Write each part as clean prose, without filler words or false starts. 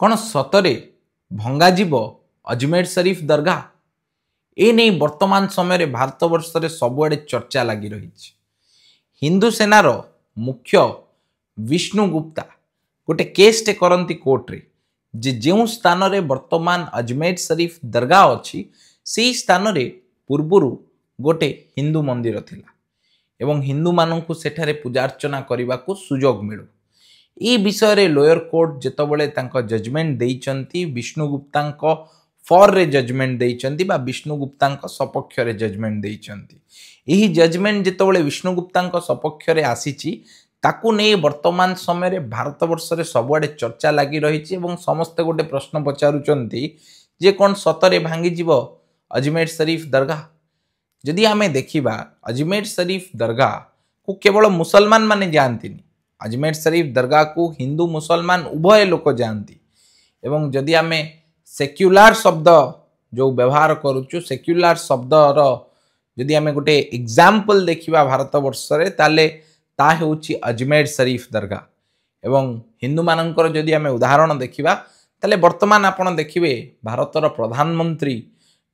कौन सतरे भंगाजीव अजमेर शरीफ दरगाह ए नहीं वर्तमान समय भारत वर्ष में सबुआड़े चर्चा लगी रही। हिंदू सेनार मुख्य विष्णु गुप्ता गोटे केसटे करती कोर्ट रे जे जो स्थान रे वर्तमान अजमेर शरीफ दरगाह अच्छी से स्थान रे पूर्वर गोटे हिंदू मंदिर थिला एवं हिंदू मानू सेठारे पूजा अर्चना करने को सुजोग मिलू। ये विषय रे लोयर कोर्ट जेतबले तांको जजमेंट देइचंती विष्णुगुप्ता फॉर रे जजमेंट देइचंती बा विष्णुगुप्ता सपक्ष रे जजमेंट देइचंती। यही जजमेंट जेतबले विष्णुगुप्ता सपक्ष रे आसीची ताकू नहीं वर्तमान समय भारत वर्ष रे सबुआडे चर्चा लगी रही एवं समस्ते गोटे प्रश्न पचारुचंती जे कौन सतरे भांगी जीव अजमेर शरीफ दरगाह। जदि आमे देखिबा अजमेर शरीफ दरगाह को केवल मुसलमान माने जानती, अजमेर शरीफ दरगाह को हिंदू मुसलमान उभय लोक जानती। एवं जदि आमे सेक्युलर शब्द जो व्यवहार करूचु सेक्युलर शब्दर जदि आमे गोटे एग्जाम्पल देखिबा भारत वर्ष रे ताले ता हेउची अजमेर शरीफ दरगाह। एवं हिंदू मानकर जदि आमे उदाहरण देखिबा ताले वर्तमान आपण देखिबे भारतर प्रधानमंत्री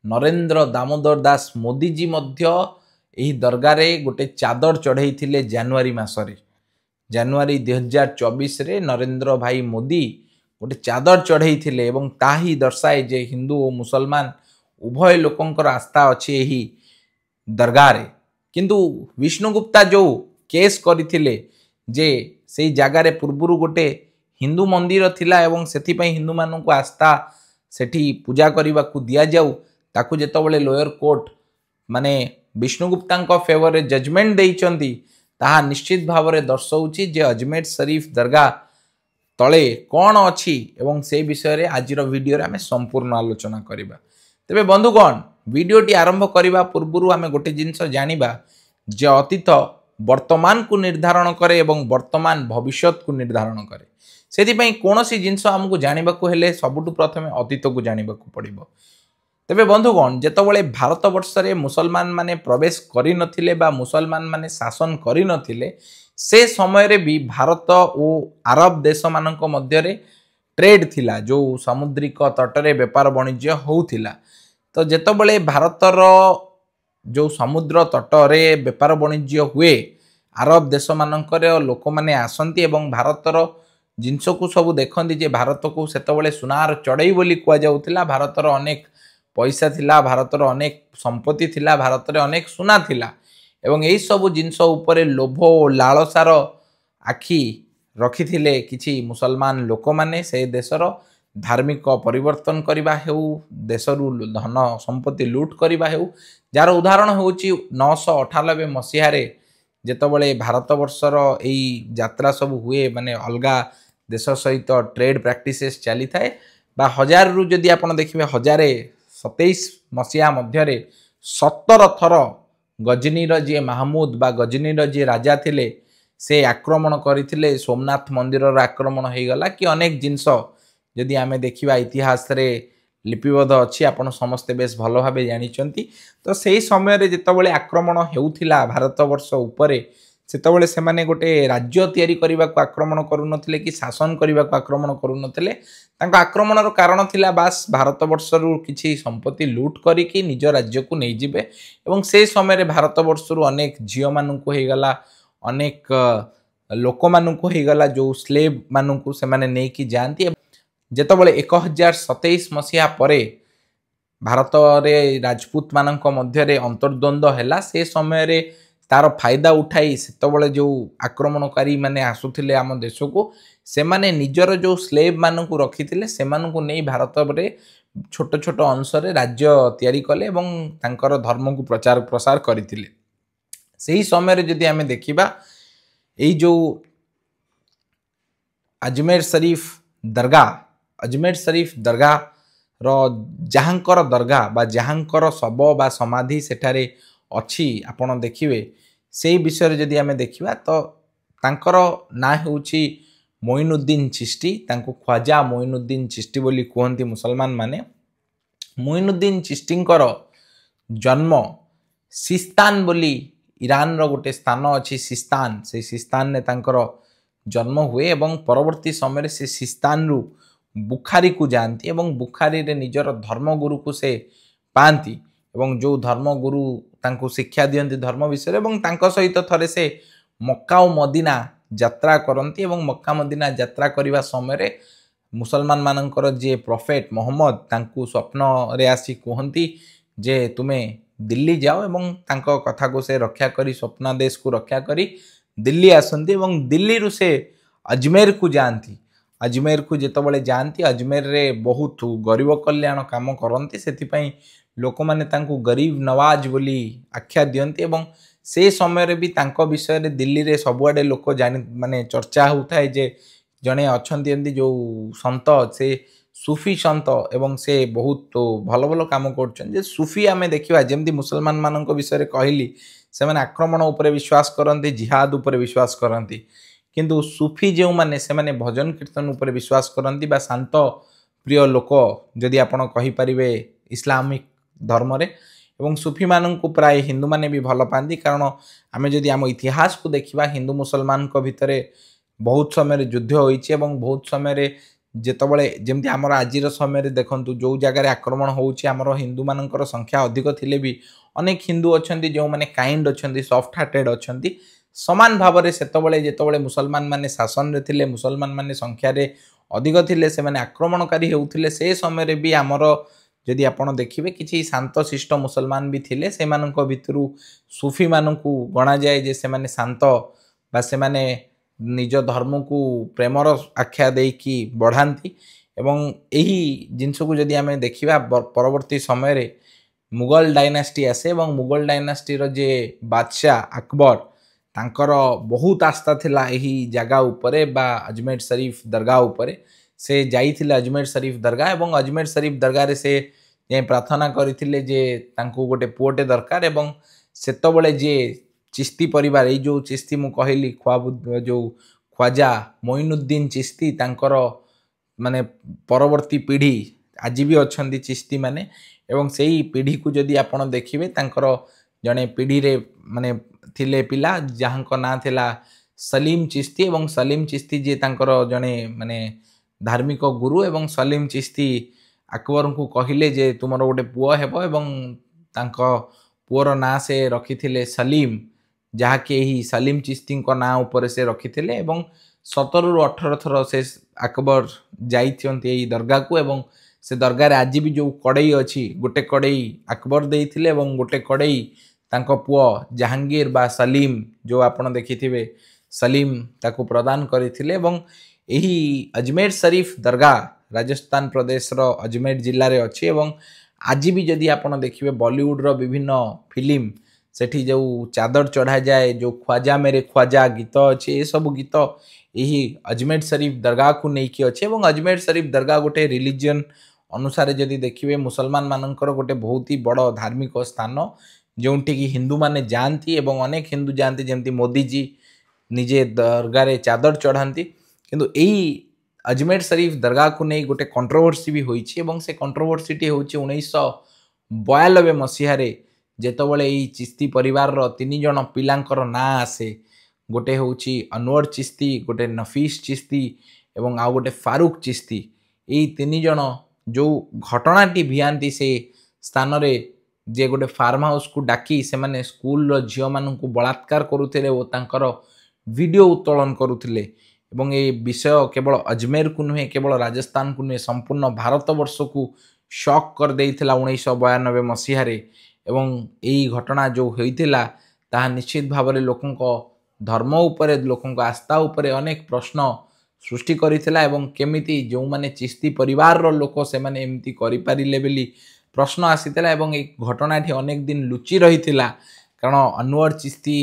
नरेंद्र दामोदर दास मोदी जी मध्य एही दरगाह रे गोटे चादर चढ़ई थिले जनवरी मासरे। जनवरी 2024 रे नरेंद्र भाई मोदी गोटे चादर चढ़ई थिले एवं ताही दर्शाए जे हिंदू और मुसलमान उभय लोकंकर आस्था अच्छी यही दरगाह रे। किंतु विष्णुगुप्ता जो केस करथिले जे सेई जगार रे पूर्वरु गोटे हिंदू मंदिर थिला एवं सेथिपई हिंदू मानू को आस्था सेठी पूजा करने को दिया जाऊ ताकू जेतबले लोयर कोर्ट माने विष्णुगुप्ता फेवर रे जजमेंट देइचंती ताहा निश्चित भाव में दर्शाऊँच जे अजमेर शरीफ दरगाह तले कौन अच्छी एवं से विषय रे आजिर वीडियो रे आमे संपूर्ण आलोचना करिबा। तेबे बंधुगण वीडियोटी आरंभ करने पूर्व आमे गोटे जिनस जानिबा जे अतीत वर्तमान को निर्धारण करे एवं वर्तमान भविष्यत को निर्धारण करे। सेथिपई कोनोसी जिनस हमकु जानिबा को हेले सबुठु प्रथमे अतीत को जानिबा को पड़िबो। तेबे बंधुगण जेतबले भारत वर्ष रे मुसलमान माने प्रवेश करि नथिले बा मुसलमान माने शासन करि नथिले से समय रे भी भारत और अरब देश मानक मध्य रे ट्रेड थिला जो समुद्रिक तटरे व्यापार वाणिज्य होउथिला। तो जेतबले भारतर जो समुद्र तटरे व्यापार वाणिज्य हुए अरब देश मानक लोक माने आसंती एवं भारतर जिनस को सब देखती जे भारत को सेतबले सुनार चढ़ई बोली कुआ जाउथिला। भारतर अनेक पैसा थिला, भारतर अनेक संपत्ति थिला, भारतर अनेक सुना थिला एवं यही सब जिनस उपरे लोभ और लालसार आखि रखिथिले किछि मुसलमान लोक माने से देशर धार्मिक परिवर्तन करबा हेउ देशरु धन संपत्ति लूट करबा हेउ जार उदाहरण होउची 998 मसीह रे जेतबले भारत वर्षर एई यात्रा सब हुए माने अलगा देश सहित ट्रेड प्रैक्टिसेस चली थाए बा हजार रु जदि आपण देखिबे 1027 मसीहा मध्य 17 थर गजनीर जी महमूद बा गजनीर जी राजा थिले से आक्रमण करथिले। सोमनाथ मंदिर आक्रमण हो गला कि अनेक जिनस जदि आमे देखिबा इतिहास रे लिपिबद्ध अच्छी आपण समस्ते बेस भल भाव जानिचंती। तो सही समय रे जेतबले आक्रमण हेउथिला भारत वर्ष उपरे सेतबले से माने गोटे राज्य तैयारी करने को आक्रमण करूनथिले कि शासन करने को आक्रमण करूनथिले। तांका आक्रमणर कारण थिला बास भारत वर्षरु किछि संपत्ति लूट करिकि निज राज्य को नहीं जिबे एवं से समय रे भारत वर्षरु अनेक झियो मानू को हेगला अनेक लोक मानू को हेगला जो स्लेव मानू को से माने नै कि जानती। जेतबले 1027 मसीहा परे भारत रे राजपूत मानक मध्य रे अंतर्द्वंद हैला से समय रे तार फायदा उठाई सेतबले जो आक्रमणकारी माने आसुथिले आम देश को से माने निजर जो स्लेव मानू को रखिथिले से मानू को नहीं भारत रे छोट छोट अंश रे राज्य तैयारी कले एवं तांकर धर्म को प्रचार प्रसार करथिले। सही समय रे जदि आमे देखिबा एई जो अजमेर शरीफ दरगाह रो जहाँकर दरगाह बा जहाँकर शब बा समाधि सेठारे अच्छी आपण देखिए से विषय जदि आमे देखिबा तो तांकर ना होउची मोइनुद्दीन चिश्ती तांको ख्वाजा मोइनुद्दीन चिश्ती बोली कहती मुसलमान माने। मोइनुद्दीन चिश्तींकर जन्म सिस्तान बोली ईरान रो गोटे स्थान अच्छी सिस्तान से सिस्तान ने तांकर जन्म हुए एवं परवर्ती समय से सिस्तान रु बुखारी को जाती एवं बुखारी रे निजर धर्मगुरु को से पाती एवं जो धर्मगुरु तांको शिक्षा दियंती धर्म विषय एवं तांको सहित थरे से मक्का और मदीना यात्रा करती एवं मक्का मदीना यात्रा करने समय मुसलमान मानकर जे प्रॉफेट मोहम्मद तांको स्वप्न रे आसी कहती जे तुम्हें दिल्ली जाओ एवं तांको कथा को से रक्षा करी स्वप्नादेश को रक्षा करी दिल्ली आसती एवं दिल्ली रु से अजमेर को जाती अजमेर को जितेबाला जाती अजमेर रे बहुत गरीब कल्याण काम करती से लोक मैंने गरीब नवाज बोली आख्या दियंती एवं से समय भी तांको विषय रे दिल्ली रे सबुआडे लोक जानी माने चर्चा होता है जे जड़े अच्छा जो सन्त से सूफी सन्त एवं से बहुत भल भल कम कर सूफी आम देखा जमी मुसलमान मान विषय कहली से मैंने आक्रमण उपर विश्वास करती जिहाद उपर विश्वास करती किंतु सूफी जो मैंने से मैंने भजन कीर्तन उपर विश्वास करती शांत प्रिय लोक जदि आपण कहींपारे इस्लामिक धर्म रे एवं सूफी मान को प्राय हिंदू माने भी भल पाती कारण आम जदि आम इतिहास को देखा हिंदू मुसलमान को भितर बहुत समय युद्ध होइछि एवं बहुत समय जेतबले जेमती आमर आज समय देखंतु जो जगह आक्रमण होउछि आमर हिंदू मानकर संख्या अधिक थिले भी अनेक हिंदू अछंती जो माने काइंड अछंती सॉफ्ट हार्टेड अछंती समान भाव में सेतबले जेतबले मुसलमान माने शासन रे थिले मुसलमान माने संख्या रे अधिक थिले से माने आक्रमणकारी होउथिले से समय भी आमर जदि आपण देखिबे किछि शांत शिष्ट मुसलमान भी थिले से मानक भितरु सूफी मानकु गणा जाए जे से माने शांत बा से माने निज धर्म को प्रेमर आख्या देकी बढ़ाती एवं यही जिनस को जदि आम देखा परवर्ती समय रे मुगल डायनास्टी आसे एवं मुगल डायनास्टी जे बादशाह अकबर तांकर बहुत आस्था थिला यही जगह उपरे बा अजमेर शरीफ दरगाह उपरे से जाइथिले अजमेर शरीफ दरगाह एवं अजमेर शरीफ दरगाह रे से प्रार्थना करथिले जे तांको गोटे पुओटे दरकार एवं सेतबले जे चिश्ती परिवार ये जो चिश्ती मु कहली ख्वाब जो ख्वाजा मोइनुद्दीन चिश्ती तांकर माने परवर्ती पीढ़ी आज भी अच्छा चिश्ती माने एवं से ही पीढ़ी को जदि आपण देखिबे तांकर जने पीढ़ी रे माने थिले पिला जहाँ ना थिला सलीम चिश्ती एवं सलीम चिश्ती जे तांकर जने माने धार्मिक गुरु एवं सलीम चिश्ती अकबर को कहले जे तुमर गोटे पुओ हेबो एवं तांको पुओर ना से रखिथिले सलीम जहाँकि यही सलीम चिश्ती ना उपर से रखिथिले एवं 17 ରୁ 18 थर से अकबर जाइछन्ती दरगाह को एवं से दरगाह आज भी जो कड़ई अच्छी गोटे कड़ई अकबर देइथिले एवं गोटे कड़ई तांको पुओ जहांगीर बा सलीम जो आपण देखिथिबे सलीम ताको प्रदान करथिले एवं यही अजमेर शरीफ दरगाह राजस्थान प्रदेश रो अजमेर जिल्ला रे अछि एवं आज भी जदि आपण देखिबे बॉलीवुड रो विभिन्न फिल्म सेठी जो चादर चढ़ा जाए जो ख्वाजा मेरे ख्वाजा गीत अच्छे ये सब गीत यही अजमेर शरीफ दरगाह को लेकिन अच्छे एवं अजमेर शरीफ दरगाह गोटे रिलीजन अनुसार जदि देखिए मुसलमान मानकर गोटे बहुत ही बड़ धार्मिक स्थान जोंठी कि हिंदू माने जाती एवं अनेक हिंदू जाती जमती मोदी जी निजे दरगाह रे चादर चढ़ाती किंतु यही अजमेर शरीफ दरगाह को नहीं गोटे कंट्रोवर्सी भी होइछि एवं से कंट्रोवर्सीटी होछि 1992 मसीह जेतबले यही चिश्ती परिवार रो 3 जन पिलांकर ना आसे गोटे होछि अनवर चिश्ती गोटे नफीस चिश्ती एवं आ गोटे फारूक चिश्ती यही 3 जन जो घटनाटी भियांती से स्थान रे जे गोटे फार्म हाउस को डाकी से माने स्कूल रो झियो मान को बलात्कार करुथिले ओ तांकर वीडियो उत्तोलन करुथिले एवं ये विषय केवल अजमेर को नुहे केवल राजस्थान को नुहे संपूर्ण भारत वर्ष को शॉक कर देइथिला 1992 मसीह रे एवं यही घटना जो होइथिला ताहा निश्चित भाव में लोकों धर्म उपरे लोकों आस्था उपरे अनेक प्रश्न सृष्टि करिथिला एवं केमिति जो माने चिश्ती परिवार रो लोक से माने एमती करि पारिले बेली प्रश्न आसीथिला एवं एक घटनाटी अनेक दिन लुचि रहिथिला कारण अनवर चिश्ती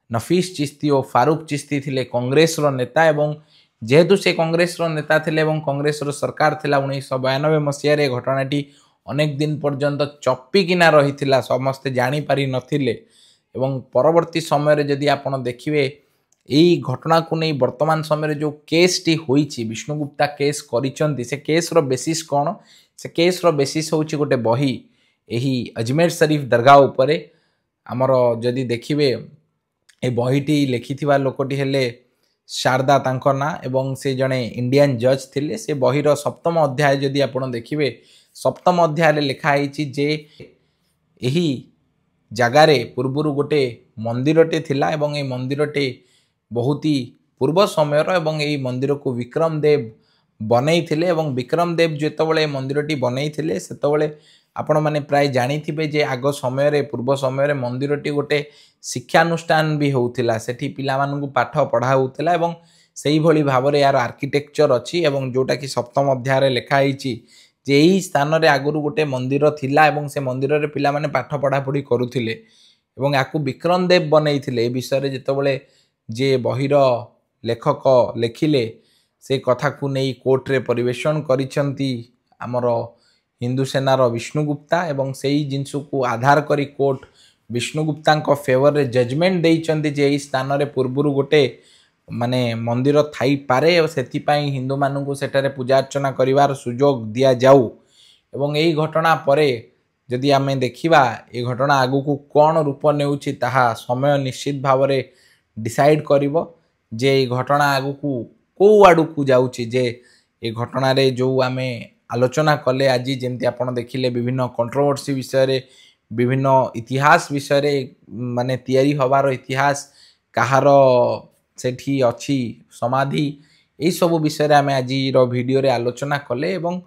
नफीस चिश्ती और फारूक चिश्ती थिले कांग्रेस रो नेता एवं जेहेतु से कांग्रेस रो नेता थिले एवं कांग्रेस रो सरकार थिला 1992 मसीह रे घटनाटी अनेक दिन पर्यंत चप्पिकिना रहिथिला समस्ते जानी पारि नथिले एवं परवर्ती समय रे जदि आपण देखिबे यही घटना को नहीं वर्तमान समय जो केस टी होईची विष्णुगुप्ता केस करिसंती से केस रो बेसिस कोन से केस रो बेसिस होची गोटे बही यही अजमेर शरीफ दरगाह उपरे आमर जदि देखिबे ए बहीटी लिखिथिबा लोकटी हेले शारदा तांको ना एवं से जड़े इंडियन जज थिले। से बहीर सप्तम अध्याय जदि आपण देखिए सप्तम अध्याय लिखाई जे यही जगार पूर्वर गोटे मंदिरटे थिला एवं ये मंदिरटे बहुत ही पूर्व समय एवं यही मंदिर को विक्रम देव बनई थिले एवं विक्रम देव जितेबाला मंदिरटी बनई थिले सेतबेले आपण मैंने प्राय जानी जे आग समय पूर्व समय मंदिरटी गोटे शिक्षानुष्ठान भी होउथिला सेठी पिला माननकु पाठ पढ़ा होउथिला एवं सेही भली भाबरे यार आर्किटेक्चर अछि एवं जोटा कि सप्तम अध्याय रे लिखा हिची जे एही स्थान रे आगरु गोटे मंदिर थिला एवं से मंदिर रे पिला माने पाठ पढ़ा पढ़ी करुथिले एवं याकु विक्रम देव बनैथिले। ए विषय रे जेतेबेले जे बहीर लेखक लेखिले से कथा को नहीं कोर्ट रे परिवेशन करिसंती हमर हिंदू सेनार विष्णुगुप्ता एवं सेही जिंस को आधार करी कोर्ट विष्णुगुप्ता फेवर रे जजमेंट देइचंती जे एही स्थान रे पूर्वरु गोटे माने मंदिर थाई पारे और सेति पई हिंदू माननकु सेठारे पूजा अर्चना करिवार सुजोग दिया जाऊ एवं एही घटना परे जदि आमे देखिबा ए घटना आगु को कोन रूप नेउची ताहा समय निश्चित भाव रे डिसाइड करिवो जे ए घटना आगु को आडू को जाउची जे ए घटना रे जो आमे आलोचना कले आज जेमती आपण देखिले विभिन्न कंट्रोवर्सी विषय रे विभिन्न इतिहास विषय रे माने तैयारी हबार इतिहास कहार सेठी अछि समाधि ए सब विषय रे आमे आज रो वीडियो रे आलोचना कले एवं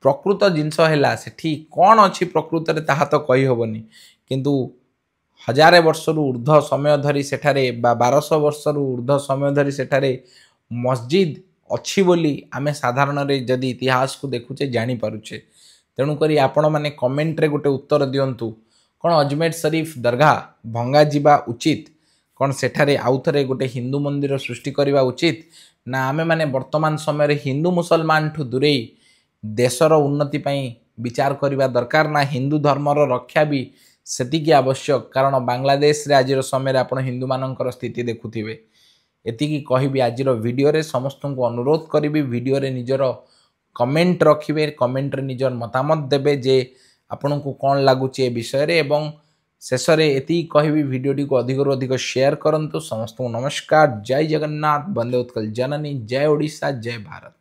प्रकृत जिंस हैला सेठी कोन अछि प्रकृत रे ताहा तो कहि होबनी किंतु हजार वर्ष रु ऊर्ध्व समय धरी सेठारे 1200 वर्ष रु ऊर्ध्व समय धरी सेठारे मस्जिद अच्छी बोली आमे साधारण रे जदि इतिहास को देखुचे जानी पारुचे। तेणु करी आपण माने कमेंट रे गोटे उत्तर दियंतु कोन अजमेर शरीफ दरगाह भंगा जीवा उचित कोन सेठारे आउथरे गोटे हिंदू मंदिर सृष्टि करिवा उचित ना आमे माने वर्तमान समय रे हिंदू मुसलमान ठु दूरे देशर उन्नति पई विचार करिवा दरकार ना हिंदू धर्मर रक्षा भी सेतिकी आवश्यक कारण बांग्लादेश रे आजिर समय रे आपण हिंदू मानकर स्थिति देखुथिबे। एतिकी कहिबी आजिर वीडियो रे समस्त को अनुरोध करिबी वीडियो रे निजर कमेंट रखिबे कमेंट रे निजर मतामत देबे जे आपन को कोन लागुची ए विषय रे एवं शेष रे एति कहिबी वीडियो टी को अधिक रु अधिक शेयर करंतु। समस्त को नमस्कार, जय जगन्नाथ, वंदे उत्कल जननी, जय ओडिशा, जय भारत।